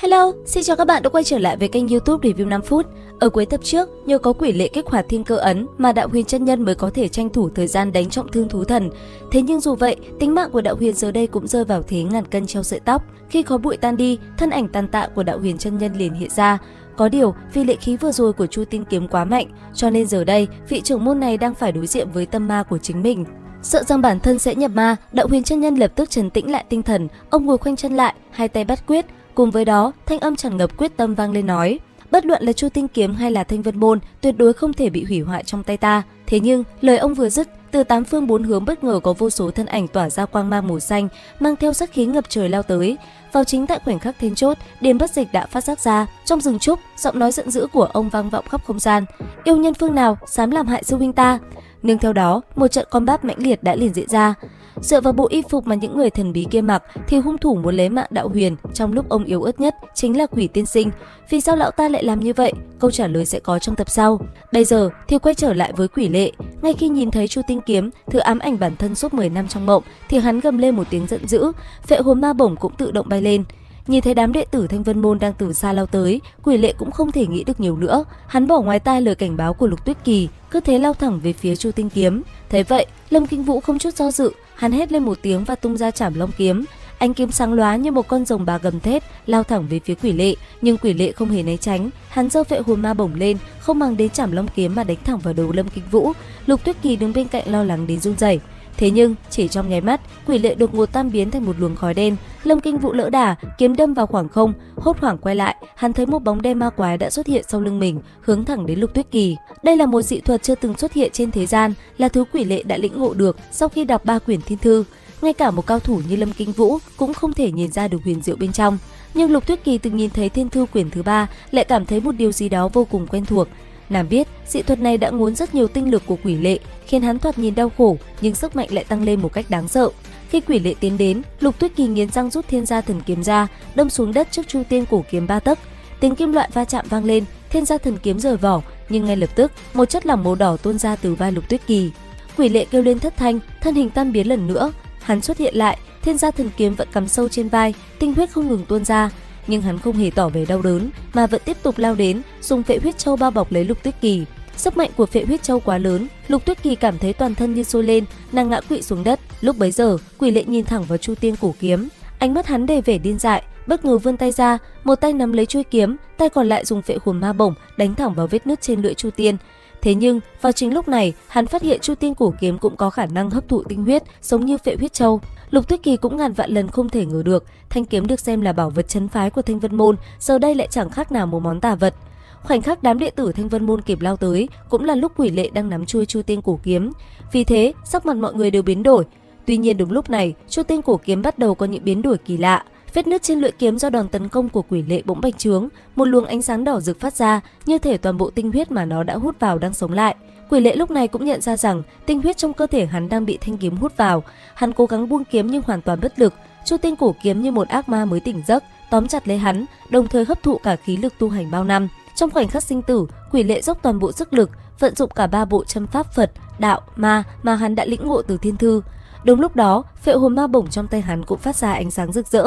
Hello, xin chào các bạn đã quay trở lại với kênh YouTube Review 5 phút. Ở cuối tập trước, nhờ có quỷ lệ kích hoạt thiên cơ ấn mà Đạo Huyền chân nhân mới có thể tranh thủ thời gian đánh trọng thương thú thần. Thế nhưng dù vậy, tính mạng của Đạo Huyền giờ đây cũng rơi vào thế ngàn cân treo sợi tóc. Khi khói bụi tan đi, thân ảnh tàn tạ của Đạo Huyền chân nhân liền hiện ra. Có điều, vì lệ khí vừa rồi của Chu Tiên kiếm quá mạnh, cho nên giờ đây, vị trưởng môn này đang phải đối diện với tâm ma của chính mình. Sợ rằng bản thân sẽ nhập ma, Đạo Huyền chân nhân lập tức trấn tĩnh lại tinh thần, ông ngồi khoanh chân lại, hai tay bắt quyết. Cùng với đó, thanh âm tràn ngập quyết tâm vang lên nói: bất luận là Chu Tiên kiếm hay là Thanh Vân môn, tuyệt đối không thể bị hủy hoại trong tay ta. Thế nhưng, lời ông vừa dứt, từ tám phương bốn hướng bất ngờ có vô số thân ảnh tỏa ra quang mang màu xanh, mang theo sát khí ngập trời lao tới. Vào chính tại khoảnh khắc then chốt, Điền Bất Dịch đã phát giác ra, trong rừng trúc, giọng nói giận dữ của ông vang vọng khắp không gian: yêu nhân phương nào dám làm hại sư huynh ta? Nương theo đó, một trận combat mãnh liệt đã liền diễn ra. Dựa vào bộ y phục mà những người thần bí kia mặc thì hung thủ muốn lấy mạng Đạo Huyền trong lúc ông yếu ớt nhất chính là Quỷ Tiên Sinh. Vì sao lão ta lại làm như vậy? Câu trả lời sẽ có trong tập sau. Bây giờ thì quay trở lại với quỷ lệ. Ngay khi nhìn thấy Chu Tiên kiếm thứ ám ảnh bản thân suốt 10 năm trong mộng thì hắn gầm lên một tiếng giận dữ, phệ hồn ma bổng cũng tự động bay lên. Nhìn thấy đám đệ tử Thanh Vân môn đang từ xa lao tới, quỷ lệ cũng không thể nghĩ được nhiều nữa. Hắn bỏ ngoài tai lời cảnh báo của Lục Tuyết Kỳ, cứ thế lao thẳng về phía Chu Tiên kiếm. Thế vậy, Lâm Kinh Vũ không chút do dự, hắn hét lên một tiếng và tung ra Trảm Long kiếm. Ánh kiếm sáng lóa như một con rồng bà gầm thét, lao thẳng về phía quỷ lệ, nhưng quỷ lệ không hề né tránh, hắn giơ phệ hồn ma bổng lên, không mang đến Trảm Long kiếm mà đánh thẳng vào đầu Lâm Kinh Vũ. Lục Tuyết Kỳ đứng bên cạnh lo lắng đến run rẩy. Thế nhưng, chỉ trong nháy mắt, quỷ lệ đột ngột tan biến thành một luồng khói đen. Lâm Kinh Vũ lỡ đà, kiếm đâm vào khoảng không, hốt hoảng quay lại, hắn thấy một bóng đen ma quái đã xuất hiện sau lưng mình, hướng thẳng đến Lục Tuyết Kỳ. Đây là một dị thuật chưa từng xuất hiện trên thế gian, là thứ quỷ lệ đã lĩnh ngộ được sau khi đọc 3 quyển thiên thư. Ngay cả một cao thủ như Lâm Kinh Vũ cũng không thể nhìn ra được huyền diệu bên trong. Nhưng Lục Tuyết Kỳ từng nhìn thấy thiên thư quyển thứ 3, lại cảm thấy một điều gì đó vô cùng quen thuộc. Nàng biết, dị thuật này đã ngốn rất nhiều tinh lực của quỷ lệ, khiến hắn thoạt nhìn đau khổ, nhưng sức mạnh lại tăng lên một cách đáng sợ. Khi quỷ lệ tiến đến, Lục Tuyết Kỳ nghiến răng rút Thiên Gia Thần kiếm ra, đâm xuống đất trước Chu Tiên cổ kiếm 3 tấc. Tiếng kim loại va chạm vang lên, Thiên Gia Thần kiếm rời vỏ, nhưng ngay lập tức, một chất lỏng màu đỏ tuôn ra từ vai Lục Tuyết Kỳ. Quỷ lệ kêu lên thất thanh, thân hình tan biến lần nữa. Hắn xuất hiện lại, Thiên Gia Thần kiếm vẫn cắm sâu trên vai, tinh huyết không ngừng tuôn ra. Nhưng hắn không hề tỏ vẻ đau đớn mà vẫn tiếp tục lao đến, dùng phệ huyết châu bao bọc lấy Lục Tuyết Kỳ. Sức mạnh của phệ huyết châu quá lớn, Lục Tuyết Kỳ cảm thấy toàn thân như sôi lên, nàng ngã quỵ xuống đất. Lúc bấy giờ, quỷ lệ nhìn thẳng vào Chu Tiên cổ kiếm, ánh mắt hắn đầy vẻ điên dại, bất ngờ vươn tay ra, một tay nắm lấy chuôi kiếm, tay còn lại dùng phệ hồn ma bổng đánh thẳng vào vết nứt trên lưỡi Chu Tiên. Thế nhưng, vào chính lúc này, hắn phát hiện Chu Tiên cổ kiếm cũng có khả năng hấp thụ tinh huyết, giống như phệ huyết châu. Lục Tuyết Kỳ cũng ngàn vạn lần không thể ngờ được, thanh kiếm được xem là bảo vật trấn phái của Thanh Vân môn, giờ đây lại chẳng khác nào một món tà vật. Khoảnh khắc đám đệ tử Thanh Vân môn kịp lao tới, cũng là lúc quỷ lệ đang nắm chuôi Chu Tiên cổ kiếm. Vì thế, sắc mặt mọi người đều biến đổi. Tuy nhiên đúng lúc này, Chu Tiên cổ kiếm bắt đầu có những biến đổi kỳ lạ. Vết nứt trên lưỡi kiếm do đòn tấn công của quỷ lệ bỗng bành trướng, một luồng ánh sáng đỏ rực phát ra, như thể toàn bộ tinh huyết mà nó đã hút vào đang sống lại. Quỷ lệ lúc này cũng nhận ra rằng tinh huyết trong cơ thể hắn đang bị thanh kiếm hút vào. Hắn cố gắng buông kiếm nhưng hoàn toàn bất lực. Chu Tiên cổ kiếm như một ác ma mới tỉnh giấc, tóm chặt lấy hắn, đồng thời hấp thụ cả khí lực tu hành bao năm. Trong khoảnh khắc sinh tử, quỷ lệ dốc toàn bộ sức lực, vận dụng cả 3 bộ châm pháp Phật, đạo, ma mà hắn đã lĩnh ngộ từ thiên thư. Đúng lúc đó, phệ hồn ma bổng trong tay hắn cũng phát ra ánh sáng rực rỡ.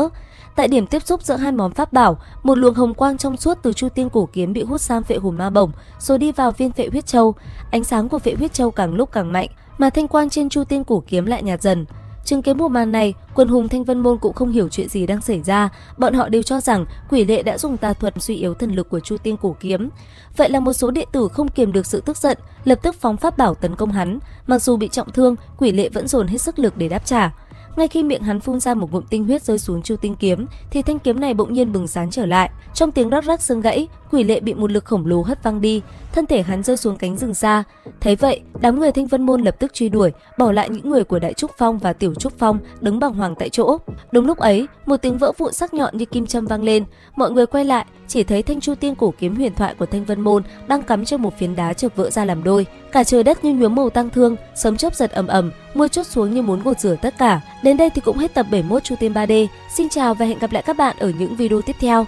Tại điểm tiếp xúc giữa hai món pháp bảo, một luồng hồng quang trong suốt từ Chu Tiên cổ kiếm bị hút sang phệ hồn ma bổng, rồi đi vào viên phệ huyết châu. Ánh sáng của phệ huyết châu càng lúc càng mạnh, mà thanh quang trên Chu Tiên cổ kiếm lại nhạt dần. Chứng kiến một màn này, quần hùng Thanh Vân môn cũng không hiểu chuyện gì đang xảy ra, bọn họ đều cho rằng quỷ lệ đã dùng tà thuật suy yếu thần lực của Chu Tiên cổ kiếm. Vậy là một số đệ tử không kiềm được sự tức giận, lập tức phóng pháp bảo tấn công hắn. Mặc dù bị trọng thương, quỷ lệ vẫn dồn hết sức lực để đáp trả. Ngay khi miệng hắn phun ra một ngụm tinh huyết rơi xuống Chu Tiên kiếm, thì thanh kiếm này bỗng nhiên bừng sáng trở lại. Trong tiếng rắc rắc xương gãy, quỷ lệ bị một lực khổng lồ hất văng đi, thân thể hắn rơi xuống cánh rừng xa. Thấy vậy, đám người Thanh Vân môn lập tức truy đuổi, bỏ lại những người của Đại Trúc Phong và Tiểu Trúc Phong đứng bàng hoàng tại chỗ. Đúng lúc ấy, một tiếng vỡ vụn sắc nhọn như kim châm vang lên. Mọi người quay lại, chỉ thấy thanh Chu Tiên cổ kiếm huyền thoại của Thanh Vân môn đang cắm trên một phiến đá chợt vỡ ra làm đôi. Cả trời đất như nhuốm màu tang thương, sấm chớp giật ầm ầm, mưa trút xuống như muốn gột rửa tất cả. Đến đây thì cũng hết tập 71 Chu Tiên 3D. Xin chào và hẹn gặp lại các bạn ở những video tiếp theo.